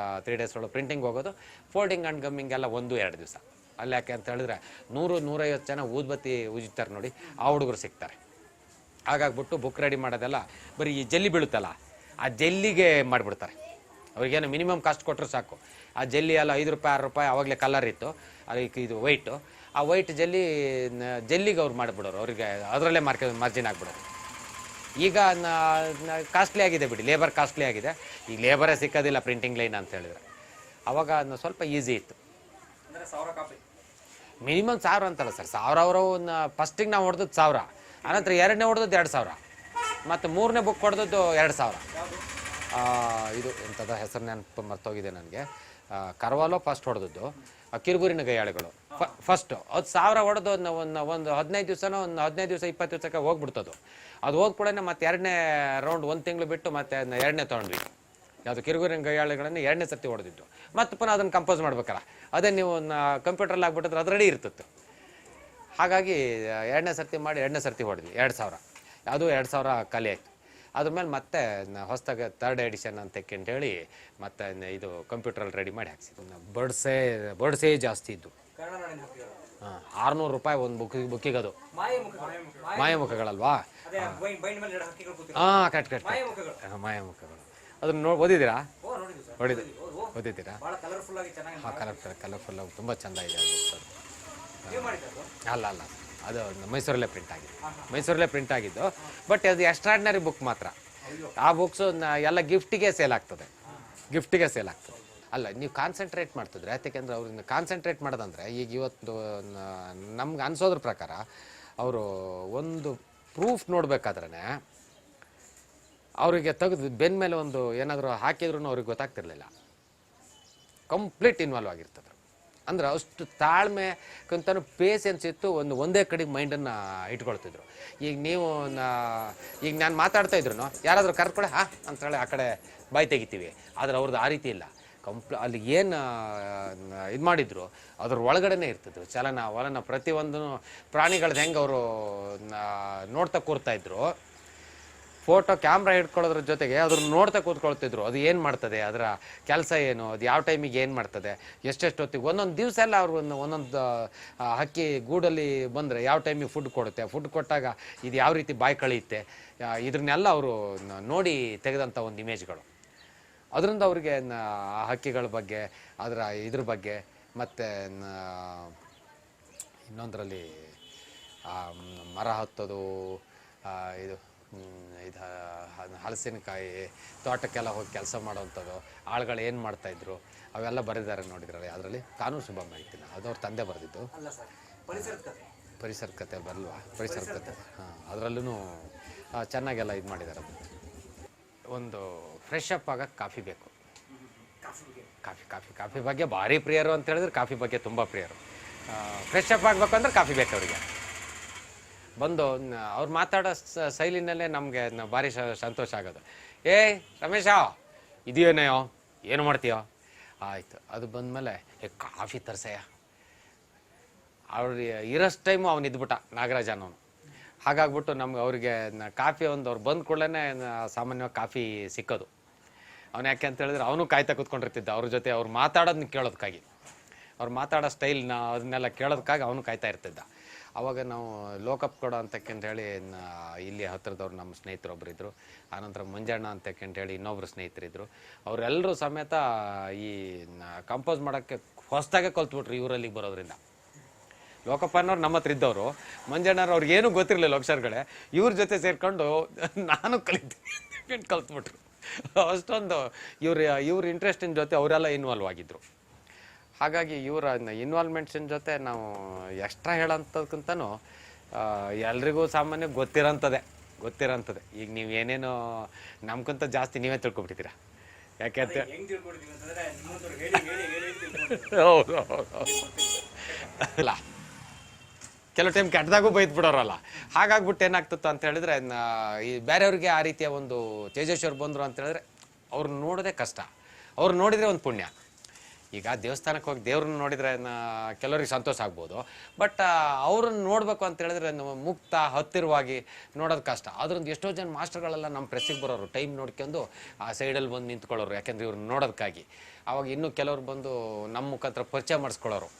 3 days ಒಳಗೆ ಪ್ರಿಂಟಿಂಗ್ ಹೋಗೋದು. ಫೋಲ್ಡಿಂಗ್ ಆ್ಯಂಡ್ ಗಮ್ಮಿಂಗ್ ಎಲ್ಲ 1-2 ದಿವಸ. ಅಲ್ಲಿ ಯಾಕೆ ಅಂತ ಹೇಳಿದ್ರೆ 100-150 ಜನ ಊದ್ಬತ್ತಿ ಉಜ್ತಾರೆ ನೋಡಿ, ಆ ಹುಡುಗರು ಸಿಗ್ತಾರೆ. ಹಾಗಾಗ್ಬಿಟ್ಟು ಬುಕ್ ರೆಡಿ ಮಾಡೋದೆಲ್ಲ ಬರೀ ಈ ಜಲ್ಲಿ ಬೀಳುತ್ತಲ್ಲ, ಆ ಜಲ್ಲಿಗೆ ಮಾಡಿಬಿಡ್ತಾರೆ. ಅವ್ರಿಗೇನು ಮಿನಿಮಮ್ ಕಾಸ್ಟ್ ಕೊಟ್ಟರು ಸಾಕು. ಆ ಜಲ್ಲಿ ಎಲ್ಲ 5 ರೂಪಾಯಿ 6 ರೂಪಾಯಿ ಆವಾಗಲೇ ಕಲರ್ ಇತ್ತು, ಅದಕ್ಕೆ ಇದು ವೈಟು. ಆ ವೈಟ್ ಜಲ್ಲಿಗೆ ಅವ್ರು ಮಾಡಿಬಿಡೋರು. ಅವ್ರಿಗೆ ಅದರಲ್ಲೇ ಮಾರ್ಜಿನ್ ಆಗಿಬಿಡೋರು. ಈಗ ಕಾಸ್ಟ್ಲಿ ಆಗಿದೆ ಬಿಡಿ, ಲೇಬರ್ ಕಾಸ್ಟ್ಲಿ ಆಗಿದೆ. ಈಗ ಲೇಬರೇ ಸಿಕ್ಕೋದಿಲ್ಲ ಪ್ರಿಂಟಿಂಗ್ ಲೈನ್ ಅಂತ ಹೇಳಿದ್ರೆ. ಅವಾಗ ಸ್ವಲ್ಪ ಈಸಿ ಇತ್ತು. ಮಿನಿಮಮ್ 1000 ಅಂತಲ್ಲ ಸರ್, 1000 ಅವರು ಫಸ್ಟಿಗೆ ನಾವು ಹೊಡೆದದ್ದು 1000, ಆನಂತರ 2ನೇ ಹೊಡೆದದ್ದು 2000, ಮತ್ತು 3ನೇ ಬುಕ್ ಹೊಡೆದದ್ದು 2000. ಇದು ಎಂಥದ ಹೆಸರು ನೆನಪು ಮರ್ತೋಗಿದೆ ನನಗೆ. ಕರ್ವಾಲೋ ಫಸ್ಟ್ ಹೊಡೆದದ್ದು, ಕಿರುಬೂರಿನ ಗಯ್ಯಾಳಿಗಳು ಫಸ್ಟು. ಅದು 1000 ಹೊಡೆದು ಒಂದು 15 ದಿವಸನೋ ಒಂದು 15 ದಿವಸ 20 ದಿವಸಕ್ಕೆ ಹೋಗ್ಬಿಡ್ತದು. ಅದು ಹೋದ ಕೂಡ ಮತ್ತೆ 2ನೇ ರೌಂಡ್ 1 ತಿಂಗಳು ಬಿಟ್ಟು ಮತ್ತೆ 2ನೇ ತೊಗೊಂಡ್ವಿ. ಯಾವುದು ಕಿರುಬೂರಿನ ಗಯ್ಯಾಳಿಗಳನ್ನು 2ನೇ ಸರ್ತಿ ಹೊಡೆದಿದ್ದು. ಮತ್ತು ಪುನಃ ಅದನ್ನು ಕಂಪೋಸ್ ಮಾಡ್ಬೇಕಲ್ಲ, ಅದೇ ನೀವು ಕಂಪ್ಯೂಟ್ರಲ್ಲಿ ಆಗಿಬಿಟ್ಟಿದ್ರೆ ಅದು ರೆಡಿ ಇರ್ತಿತ್ತು. ಹಾಗಾಗಿ 2ನೇ ಸರ್ತಿ ಮಾಡಿ 2ನೇ ಸರ್ತಿ ಹೊಡೆದ್ವಿ 2000. ಅದು 2000 ಖಾಲಿ ಆಯಿತು. ಅದ್ರ ಮೇಲೆ ಮತ್ತೆ ಹೊಸದಾಗಿ 3rd ಎಡಿಷನ್ ಅಂತೇಳಿ ಮತ್ತೆ ಇದು ಕಂಪ್ಯೂಟ್ರಲ್ಲಿ ರೆಡಿ ಮಾಡಿ ಹಾಕ್ಸಿದ್ದು. ಬರ್ಡ್ಸೇ ಜಾಸ್ತಿ ಇದ್ದು. 600 ರೂಪಾಯಿ ಒಂದು ಬುಕ್ಕಿಗೆ. ಅದು ಮಾಯಮುಖಗಳಲ್ವಾ? ಹಾಂ, ಕರೆಕ್ಟ್ ಮಾಯಮುಖಗಳು. ಅದನ್ನು ಓದಿದ್ದೀರಾ? ಓದಿದ್ದೀರಾ? ಹಾಂ, ಕಲರ್ಫುಲ್ ಆಗಿ ತುಂಬ ಚೆಂದ ಇದೆ ಅದು ಬುಕ್ಸ್. ಅಲ್ಲ ಅದು ಮೈಸೂರಲ್ಲೇ ಪ್ರಿಂಟ್ ಆಗಿದ್ದು. ಬಟ್ ಅದು ಎಕ್ಸ್ಟ್ರಾರ್ಡಿನರಿ ಬುಕ್ ಮಾತ್ರ. ಆ ಬುಕ್ಸು ಎಲ್ಲ ಗಿಫ್ಟಿಗೆ ಸೇಲ್ ಆಗ್ತದೆ. ಅಲ್ಲ, ನೀವು ಕಾನ್ಸಂಟ್ರೇಟ್ ಮಾಡ್ತಿದ್ರೆ, ಯಾಕೆಂದರೆ ಅವ್ರನ್ನ ಕಾನ್ಸಂಟ್ರೇಟ್ ಮಾಡೋದಂದರೆ ಈಗ ಇವತ್ತು ನಮ್ಗೆ ಅನ್ಸೋದ್ರ ಪ್ರಕಾರ ಅವರು ಒಂದು ಪ್ರೂಫ್ ನೋಡ್ಬೇಕಾದ್ರೆ ಅವರಿಗೆ ತೆಗೆದು ಬೆನ್ನ ಮೇಲೆ ಒಂದು ಏನಾದರೂ ಹಾಕಿದ್ರೂ ಅವ್ರಿಗೆ ಗೊತ್ತಾಗ್ತಿರ್ಲಿಲ್ಲ. ಕಂಪ್ಲೀಟ್ ಇನ್ವಾಲ್ವ್ ಆಗಿರ್ತದೆ. ಅಂದ್ರೆ ಅಷ್ಟು ತಾಳ್ಮೆಗಿಂತನೂ ಪೇಷನ್ಸ್ ಇತ್ತು. ಒಂದೇ ಕಡೆಗೆ ಮೈಂಡನ್ನು ಇಟ್ಕೊಳ್ತಿದ್ರು. ಈಗ ನೀವು ಈಗ ನಾನು ಮಾತಾಡ್ತಾ ಇದ್ರು ಯಾರಾದರೂ ಕರ್ಕೊಳೆ ಅಂತೇಳಿ ಆ ಕಡೆ ಬಾಯಿ ತೆಗಿತೀವಿ. ಆದರೆ ಅವ್ರದ್ದು ಆ ರೀತಿ ಇಲ್ಲ. ಅಲ್ಲಿ ಏನು ಇದು ಮಾಡಿದ್ರು ಅದ್ರ ಒಳಗಡೆನೇ ಇರ್ತಿದ್ರು. ವಲನ ಪ್ರತಿಯೊಂದು ಪ್ರಾಣಿಗಳದ್ದು ಹೆಂಗೆ ಅವರು ನೋಡ್ತಾ ಕೂರ್ತಾಯಿದ್ರು. ಫೋಟೋ ಕ್ಯಾಮ್ರಾ ಹಿಡ್ಕೊಳ್ಳೋದ್ರ ಜೊತೆಗೆ ಅದ್ರ ನೋಡ್ತಾ ಕೂತ್ಕೊಳ್ತಿದ್ರು. ಅದು ಏನು ಮಾಡ್ತದೆ, ಅದರ ಕೆಲಸ ಏನು, ಅದು ಯಾವ ಟೈಮಿಗೆ ಏನು ಮಾಡ್ತದೆ, ಎಷ್ಟೆಷ್ಟು ಹೊತ್ತಿಗೆ, ಒಂದೊಂದು ದಿವಸ ಎಲ್ಲ ಅವ್ರು ಒಂದೊಂದು ಹಕ್ಕಿ ಗೂಡಲ್ಲಿ ಬಂದರೆ ಯಾವ ಟೈಮಿಗೆ ಫುಡ್ ಕೊಡುತ್ತೆ, ಫುಡ್ ಕೊಟ್ಟಾಗ ಇದು ಯಾವ ರೀತಿ ಬಾಯಿ ಕಳೆಯುತ್ತೆ, ಇದನ್ನೆಲ್ಲ ಅವರು ನೋಡಿ ತೆಗೆದಂಥ ಒಂದು ಇಮೇಜ್ಗಳು. ಅದರಿಂದ ಅವ್ರಿಗೆ ಆ ಹಕ್ಕಿಗಳ ಬಗ್ಗೆ, ಅದರ ಇದ್ರ ಬಗ್ಗೆ, ಮತ್ತು ಇನ್ನೊಂದರಲ್ಲಿ ಮರ ಹತ್ತೋದು, ಇದು ಹಲಸಿನಕಾಯಿ ತೋಟಕ್ಕೆಲ್ಲ ಹೋಗಿ ಕೆಲಸ ಮಾಡೋವಂಥದ್ದು, ಆಳುಗಳು ಏನು ಮಾಡ್ತಾಯಿದ್ರು ಅವೆಲ್ಲ ಬರೆದಿದ್ದಾರೆ ನೋಡಿದ್ರಲ್ಲ. ಅದರಲ್ಲಿ ಕಾನೂನು ಸುಬ್ಬಮ್ಮ ಇರ್ತೀನಿ, ಅದು ಅವ್ರ ತಂದೆ ಬರೆದಿದ್ದು. ಪರಿಸರದ ಕತೆ ಬರಲ್ವಾ? ಪರಿಸರದ ಕತೆ. ಹಾಂ, ಅದರಲ್ಲೂ ಚೆನ್ನಾಗೆಲ್ಲ ಇದು ಮಾಡಿದ್ದಾರೆ. ಅದು ಒಂದು ಫ್ರೆಶ್ ಅಪ್ ಆಗೋಕ್ಕೆ ಕಾಫಿ ಬೇಕು. ಕಾಫಿ ಬಗ್ಗೆ ಭಾರಿ ಪ್ರಿಯರು ಅಂತ ಹೇಳಿದ್ರೆ ಕಾಫಿ ಬಗ್ಗೆ ತುಂಬ ಪ್ರಿಯರು. ಫ್ರೆಶ್ ಅಪ್ ಆಗಬೇಕು ಅಂದ್ರೆ ಕಾಫಿ ಬೇಕು ಅವರಿಗೆ. ಬಂದು ಅವ್ರು ಮಾತಾಡೋ ಶೈಲಿನಲ್ಲೇ ನಮಗೆ ಭಾರಿ ಸಂತೋಷ ಆಗೋದು. ರಮೇಶ ಇದೆಯೇನೋ, ಏನು ಮಾಡ್ತೀಯೋ ಆಯಿತು. ಅದು ಬಂದಮೇಲೆ ಕಾಫಿ ತರಿಸಯ್ಯ, ಅವ್ರಿಗೆ ಇರೋಷ್ಟು ಟೈಮು ಅವ್ನು ಇದ್ಬಿಟ್ಟ ನಾಗರಾಜ ಅನ್ನೋನು. ಹಾಗಾಗ್ಬಿಟ್ಟು ನಮ್ಗೆ ಅವ್ರಿಗೆ ಕಾಫಿ ಅವ್ರು ಬಂದ ಕೂಡಲೇ ಸಾಮಾನ್ಯವಾಗಿ ಕಾಫಿ ಸಿಕ್ಕೋದು. ಅವ್ನು ಯಾಕೆ ಅಂತ ಹೇಳಿದ್ರೆ ಅವನು ಕಾಯ್ತಾ ಕೂತ್ಕೊಂಡಿರ್ತಿದ್ದ ಅವ್ರ ಜೊತೆ ಅವ್ರು ಮಾತಾಡೋದನ್ನ ಕೇಳೋದಕ್ಕಾಗಿ, ಅವ್ರು ಮಾತಾಡೋ ಸ್ಟೈಲ್ನ ಅದನ್ನೆಲ್ಲ ಕೇಳೋದಕ್ಕಾಗಿ ಅವನು ಕಾಯ್ತಾ ಇರ್ತಿದ್ದ. ಆವಾಗ ನಾವು ಲೋಕಪ್ ಕೊಡೋ ಅಂತಕ್ಕಂಥೇಳಿ ಇಲ್ಲಿ ಹತ್ತಿರದವ್ರು ನಮ್ಮ ಸ್ನೇಹಿತರೊಬ್ಬರಿದ್ದರು. ಆನಂತರ ಮಂಜಣ್ಣ ಅಂತಕ್ಕಂಥೇಳಿ ಇನ್ನೊಬ್ರು ಸ್ನೇಹಿತರಿದ್ದರು. ಅವರೆಲ್ಲರೂ ಸಮೇತ ಈ ಕಂಪೋಸ್ ಮಾಡೋಕ್ಕೆ ಹೊಸದಾಗೆ ಕಲ್ತ್ಬಿಟ್ರು ಇವರಲ್ಲಿಗೆ ಬರೋದ್ರಿಂದ. ಲೋಕಪ್ಪ ಅನ್ನೋರು ನಮ್ಮ ಹತ್ರ ಇದ್ದವರು, ಮಂಜಣ್ಣವ್ರು ಅವ್ರಿಗೇನು ಗೊತ್ತಿರಲಿಲ್ಲ ಅಕ್ಷರಗಳೇ, ಇವ್ರ ಜೊತೆ ಸೇರಿಕೊಂಡು ನಾನು ಕಲಿತೀನಿ ಕಲ್ತ್ಬಿಟ್ರು. ಅಷ್ಟೊಂದು ಇವ್ರ ಇಂಟ್ರೆಸ್ಟಿನ ಜೊತೆ ಅವರೆಲ್ಲ ಇನ್ವಾಲ್ವ್ ಆಗಿದ್ದರು. ಹಾಗಾಗಿ ಇವರ ಇನ್ವಾಲ್ವ್ಮೆಂಟ್ಸಿನ ಜೊತೆ ನಾವು ಎಕ್ಸ್ಟ್ರಾ ಹೇಳೋಂಥದ್ಕಿಂತನೂ ಎಲ್ರಿಗೂ ಸಾಮಾನ್ಯ ಗೊತ್ತಿರೋಂಥದ್ದೇ. ಈಗ ನೀವು ಏನೇನೋ ನಮ್ಗಿಂತ ಜಾಸ್ತಿ ನೀವೇ ತಿಳ್ಕೊಬಿಟ್ಟಿದ್ದೀರಾ. ಯಾಕೆ ಅಂತ ಹೌದು ಅಲ್ಲ, ಕೆಲವು ಟೈಮ್ ಕೆಟ್ಟದಾಗೂ ಬೈದ್ಬಿಡೋರಲ್ಲ. ಹಾಗಾಗ್ಬಿಟ್ಟು ಏನಾಗ್ತಿತ್ತು ಅಂತ ಹೇಳಿದ್ರೆ, ಈ ಬೇರೆಯವ್ರಿಗೆ ಆ ರೀತಿಯ ಒಂದು ತೇಜಸ್ವಿಯವ್ರು ಬಂದರು ಅಂತ ಹೇಳಿದ್ರೆ ಅವ್ರನ್ನ ನೋಡೋದೇ ಕಷ್ಟ, ಅವ್ರು ನೋಡಿದರೆ ಒಂದು ಪುಣ್ಯ. ಈಗ ದೇವಸ್ಥಾನಕ್ಕೆ ಹೋಗಿ ದೇವ್ರನ್ನ ನೋಡಿದರೆ ಕೆಲವ್ರಿಗೆ ಸಂತೋಷ ಆಗ್ಬೋದು, ಬಟ್ ಅವ್ರನ್ನ ನೋಡಬೇಕು ಅಂತ ಹೇಳಿದ್ರೆ ಮುಕ್ತ ಹತ್ತಿರವಾಗಿ ನೋಡೋದು ಕಷ್ಟ. ಅದ್ರಿಂದ ಎಷ್ಟೋ ಜನ ಮಾಸ್ಟರ್ಗಳೆಲ್ಲ ನಮ್ಮ ಪ್ರೆಸ್ಸಿಗೆ ಬರೋರು, ಟೈಮ್ ನೋಡ್ಕೊಂಡು ಆ ಸೈಡಲ್ಲಿ ಬಂದು ನಿಂತ್ಕೊಳ್ಳೋರು, ಯಾಕೆಂದ್ರೆ ಇವ್ರನ್ನ ನೋಡೋದಕ್ಕಾಗಿ. ಆವಾಗ ಇನ್ನೂ ಕೆಲವ್ರು ಬಂದು ನಮ್ಮ ಮುಖಾಂತರ ಪರಿಚಯ ಮಾಡಿಸ್ಕೊಳ್ಳೋರು,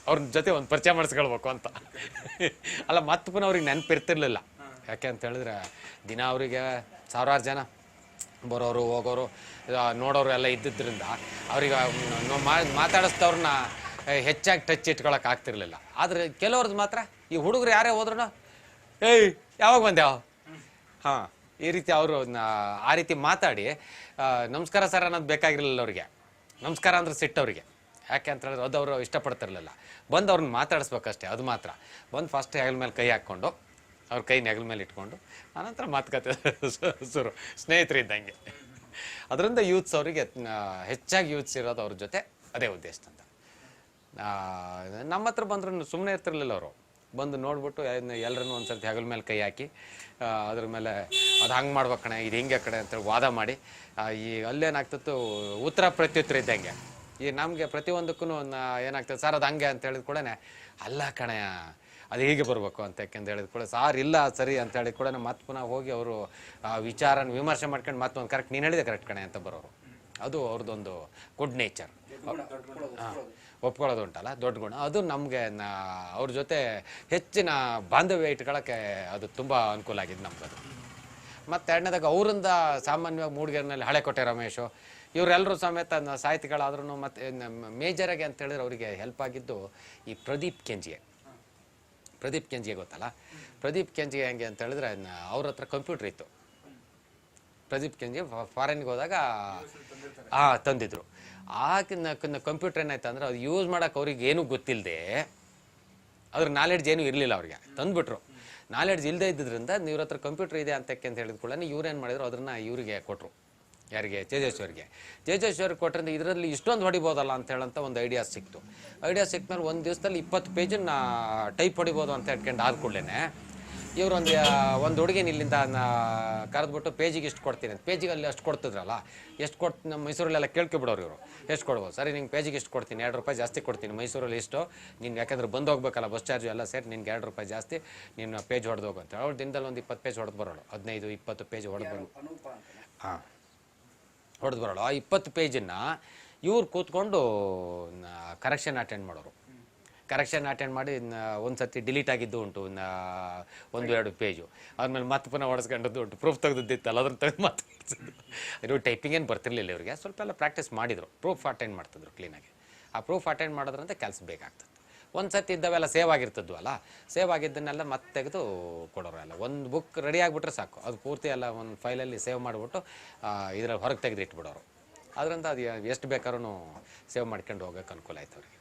ಅವ್ರ ಜೊತೆ ಒಂದು ಪರಿಚಯ ಮಾಡಿಸ್ಕೊಳ್ಬೇಕು ಅಂತ. ಅಲ್ಲ, ಮತ್ತೆ ಪುನಃ ಅವ್ರಿಗೆ ನೆನಪಿರ್ತಿರ್ಲಿಲ್ಲ. ಯಾಕೆ ಅಂತ ಹೇಳಿದ್ರೆ ದಿನ ಅವರಿಗೆ ಸಾವಿರಾರು ಜನ ಬರೋರು ಹೋಗೋರು ನೋಡೋರು ಎಲ್ಲ ಇದ್ದಿದ್ದರಿಂದ ಅವ್ರಿಗೆ ಮಾತಾಡಿಸ್ದವ್ರನ್ನ ಹೆಚ್ಚಾಗಿ ಟಚ್ ಇಟ್ಕೊಳಕ್ಕೆ ಆಗ್ತಿರ್ಲಿಲ್ಲ. ಆದರೆ ಕೆಲವ್ರದ್ದು ಮಾತ್ರ ಈ ಹುಡುಗರು ಯಾರೇ ಹೋದ್ರೂ ಏಯ್ ಯಾವಾಗ ಬಂದ್ಯಾವ ಹಾಂ ಈ ರೀತಿ ಅವರು ಆ ರೀತಿ ಮಾತಾಡಿ ನಮಸ್ಕಾರ ಸರ್ ಅನ್ನೋದು ಬೇಕಾಗಿರಲಿಲ್ಲ ಅವ್ರಿಗೆ. ನಮಸ್ಕಾರ ಅಂದ್ರೆ ಸಿಟ್ಟವ್ರಿಗೆ. ಯಾಕೆ ಅಂತ ಹೇಳಿದ್ರೆ ಅದು ಅವರು ಇಷ್ಟಪಡ್ತಿರ್ಲಿಲ್ಲ. ಬಂದು ಅವ್ರನ್ನ ಮಾತಾಡಿಸ್ಬೇಕಷ್ಟೇ, ಅದು ಮಾತ್ರ. ಬಂದು ಫಸ್ಟ್ ಹೆಗಲ ಮೇಲೆ ಕೈ ಹಾಕ್ಕೊಂಡು ಅವ್ರ ಕೈ ನೆಗಲ ಮೇಲೆ ಇಟ್ಕೊಂಡು ಆನಂತರ ಮಾತುಕತೆ ಶುರು, ಸ್ನೇಹಿತರಿದ್ದಂಗೆ. ಅದರಿಂದ ಯೂತ್ಸ್ ಅವರಿಗೆ ಹೆಚ್ಚಾಗಿ ಯೂತ್ಸ್ ಇರೋದು ಅವ್ರ ಜೊತೆ ಅದೇ ಉದ್ದೇಶದಿಂದ. ನಮ್ಮ ಹತ್ರ ಬಂದ್ರೂ ಸುಮ್ಮನೆ ಇರ್ತಿರ್ಲಿಲ್ಲ ಅವರು. ಬಂದು ನೋಡ್ಬಿಟ್ಟು ಎಲ್ಲರನ್ನೂ ಒಂದ್ಸರ್ತಿ ಹೆಗಲ ಮೇಲೆ ಕೈ ಹಾಕಿ ಅದ್ರ ಮೇಲೆ ಅದು ಹಂಗೆ ಮಾಡ್ಬೇಕು ಕಣೆ, ಇದು ಹಿಂಗೆ ಕಡೆ ಅಂತೇಳಿ ವಾದ ಮಾಡಿ, ಈ ಅಲ್ಲೇನಾಗ್ತಿತ್ತು ಉತ್ತರ ಪ್ರತ್ಯುತ್ತರ ಇದ್ದಂಗೆ. ಈ ನಮಗೆ ಪ್ರತಿಯೊಂದಕ್ಕೂ ಏನಾಗ್ತದೆ ಸರ್ ಅದು ಹಂಗೆ ಅಂತ ಹೇಳಿದ ಕೂಡ ಅಲ್ಲ ಕಣೆಯ ಅದು ಹೀಗೆ ಬರಬೇಕು ಅಂತ ಯಾಕೆಂದು ಹೇಳಿದ ಕೂಡ ಸಾರ್ ಇಲ್ಲ ಸರಿ ಅಂತ ಹೇಳಿದ ಕೂಡ ಮತ್ತೆ ಪುನಃ ಹೋಗಿ ಅವರು ವಿಚಾರನ ವಿಮರ್ಶೆ ಮಾಡ್ಕೊಂಡು ಮತ್ತೊಂದು ಕರೆಕ್ಟ್ ನೀನು ಹೇಳಿದೆ ಕರೆಕ್ಟ್ ಕಣೆ ಅಂತ ಬರೋರು. ಅದು ಅವ್ರದ್ದೊಂದು ಗುಡ್ ನೇಚರ್. ಒಪ್ಕೊಳ್ಳೋದು ಉಂಟಲ್ಲ, ದೊಡ್ಡ ಗುಣ. ಅದು ನಮಗೆ ಅವ್ರ ಜೊತೆ ಹೆಚ್ಚಿನ ಬಾಂಧವ್ಯ ಇಟ್ಕೊಳ್ಳೋಕ್ಕೆ ಅದು ತುಂಬ ಅನುಕೂಲ ಆಗಿದೆ ನಮ್ಗದು. ಮತ್ತು ಎರಡನೇದಾಗ ಅವರಿಂದ ಸಾಮಾನ್ಯವಾಗಿ ಮೂಡಿಗೆರೆನಲ್ಲಿ ಹಳೆಕೋಟೆ ರಮೇಶು ಇವರೆಲ್ಲರೂ ಸಮೇತ ಸಾಹಿತಿಗಳಾದ್ರೂ ಮತ್ತು ಮೇಜರಾಗಿ ಅಂತ ಹೇಳಿದ್ರೆ ಅವರಿಗೆ ಹೆಲ್ಪ್ ಆಗಿದ್ದು ಈ ಪ್ರದೀಪ್ ಕೆಂಜಿಗೆ ಗೊತ್ತಲ್ಲ. ಪ್ರದೀಪ್ ಕೆಂಜಿಗೆ ಹೆಂಗೆ ಅಂತ ಹೇಳಿದ್ರೆ ಅವ್ರ ಹತ್ರ ಕಂಪ್ಯೂಟರ್ ಇತ್ತು. ಪ್ರದೀಪ್ ಕೆಂಜಿಗೆ ಫಾರಿನ್ಗೆ ಹೋದಾಗ ತಂದಿದ್ರು. ಆ ಕಂಪ್ಯೂಟರ್ ಏನಾಯ್ತು ಅಂದರೆ ಅದು ಯೂಸ್ ಮಾಡೋಕೆ ಅವ್ರಿಗೆ ಏನೂ ಗೊತ್ತಿಲ್ಲದೆ, ಅದ್ರ ನಾಲೆಡ್ಜ್ ಏನೂ ಇರಲಿಲ್ಲ ಅವ್ರಿಗೆ. ತಂದುಬಿಟ್ರು. ನಾಲೆಡ್ಜ್ ಇಲ್ಲದೆ ಇದ್ದಿದ್ದರಿಂದ ಇವ್ರ ಹತ್ರ ಕಂಪ್ಯೂಟರ್ ಇದೆ ಅಂತ ಹೇಳಿದ ಕೂಡ ಇವ್ರೇನು ಮಾಡಿದ್ರು, ಅದನ್ನು ಇವರಿಗೆ ಕೊಟ್ಟರು. ಯಾರಿಗೆ? ತೇಜಸ್ವಿಯವ್ರಿಗೆ ಕೊಟ್ಟರಿಂದ ಇದರಲ್ಲಿ ಇಷ್ಟೊಂದು ಹೊಡಿಬೋದಲ್ಲ ಅಂತ ಹೇಳಂತ ಒಂದು ಐಡಿಯಾ ಸಿಕ್ತು. ಸಿಕ್ಮೇಲೆ ಒಂದು ದಿವಸದಲ್ಲಿ 20 ಪೇಜನ್ನು ಟೈಪ್ ಹೊಡಿಬೋದು ಅಂತ ಹೇಳ್ಕೊಂಡು ಆದ ಕೂಡಲೇ ಇವರು ಒಂದು ಹುಡುಗಿನ ಇಲ್ಲಿಂದ ಕರೆದ್ಬಿಟ್ಟು ಪೇಜಿಗೆ ಇಷ್ಟು ಕೊಡ್ತೀನಿ ಅಂತ. ಪೇಜಿಗೆ ಅಲ್ಲಿ ಅಷ್ಟು ಕೊಡ್ತಿದ್ರಲ್ಲ, ಎಷ್ಟು ನಮ್ಮ ಮೈಸೂರಲ್ಲೆಲ್ಲ ಕೇಳ್ಕೊಬಿಡೋರು ಇವರು. ಎಷ್ಟು ಕೊಡ್ಬೋದು? ಸರಿ ನಿಂಗೆ ಪೇಜಿಗೆ ಇಷ್ಟು ಕೊಡ್ತೀನಿ, 2 ರೂಪಾಯಿ ಜಾಸ್ತಿ ಕೊಡ್ತೀನಿ. ಮೈಸೂರಲ್ಲಿ ಇಷ್ಟು ನೀನು ಯಾಕೆಂದ್ರೆ ಬಂದು ಹೋಗ್ಬೇಕಲ್ಲ, ಬಸ್ ಚಾರ್ಜು ಎಲ್ಲ ಸೇರಿ ನಿನ್ಗೆ 2 ರೂಪಾಯಿ ಜಾಸ್ತಿ, ನೀನು ಪೇಜ್ ಹೊಡೆದು ಹೋಗು ಅಂತ. ಅವ್ರ ದಿನದಲ್ಲಿ ಒಂದು 20 ಪೇಜ್ ಹೊಡೆದು ಬರೋಳು, 15-20 ಪೇಜ್ ಹೊಡೆದು ಬಂದು ಹೊಡೆದು ಬರೋಳು. ಆ 20 ಪೇಜನ್ನು ಇವ್ರು ಕೂತ್ಕೊಂಡು ಕರೆಕ್ಷನ್ ಅಟೆಂಡ್ ಮಾಡೋರು. ಕರೆಕ್ಷನ್ ಅಟೆಂಡ್ ಮಾಡಿ ಒಂದು ಸರ್ತಿ ಡಿಲೀಟ್ ಆಗಿದ್ದು ಉಂಟು, 1-2 ಪೇಜು. ಆದ್ಮೇಲೆ ಮತ್ತೆ ಪುನಃ ಹೊಡೆಸ್ಕೊಂಡದ್ದು ಉಂಟು. ಪ್ರೂಫ್ ತೆಗೆದಿತ್ತಲ್ಲ ಅದ್ರನ್ನ ತೆಗೆದು ಮತ್ತೆ ಇದು ಟೈಪಿಂಗ್ ಏನು ಬರ್ತಿರ್ಲಿಲ್ಲ ಇವರಿಗೆ. ಸ್ವಲ್ಪ ಎಲ್ಲ ಪ್ರಾಕ್ಟೀಸ್ ಮಾಡಿದರು. ಪ್ರೂಫ್ ಅಟೆಂಡ್ ಮಾಡ್ತಿದ್ರು ಕ್ಲೀನಾಗಿ. ಆ ಪ್ರೂಫ್ ಅಟೆಂಡ್ ಮಾಡೋದ್ರಂತೆ ಕೆಲಸ ಬೇಕಾಗ್ತದೆ. ಒಂದು ಸರ್ತಿ ಇದ್ದಾವೆಲ್ಲ ಸೇವ್ ಆಗಿರ್ತಿದ್ವು ಅಲ್ಲ, ಸೇವ್ ಆಗಿದ್ದನ್ನೆಲ್ಲ ಮತ್ತೆ ತೆಗೆದು ಕೊಡೋರು. ಎಲ್ಲ ಒಂದು ಬುಕ್ ರೆಡಿ ಆಗಿಬಿಟ್ರೆ ಸಾಕು, ಅದು ಪೂರ್ತಿ ಎಲ್ಲ ಒಂದು ಫೈಲಲ್ಲಿ ಸೇವ್ ಮಾಡಿಬಿಟ್ಟು ಇದರಲ್ಲಿ ಹೊರಗೆ ತೆಗೆದು ಇಟ್ಬಿಡೋರು. ಅದರಿಂದ ಅದು ಎಷ್ಟು ಬೇಕಾದ್ರೂ ಸೇವ್ ಮಾಡ್ಕೊಂಡು ಹೋಗೋಕೆ ಅನುಕೂಲ ಆಯ್ತು ಅವರಿಗೆ.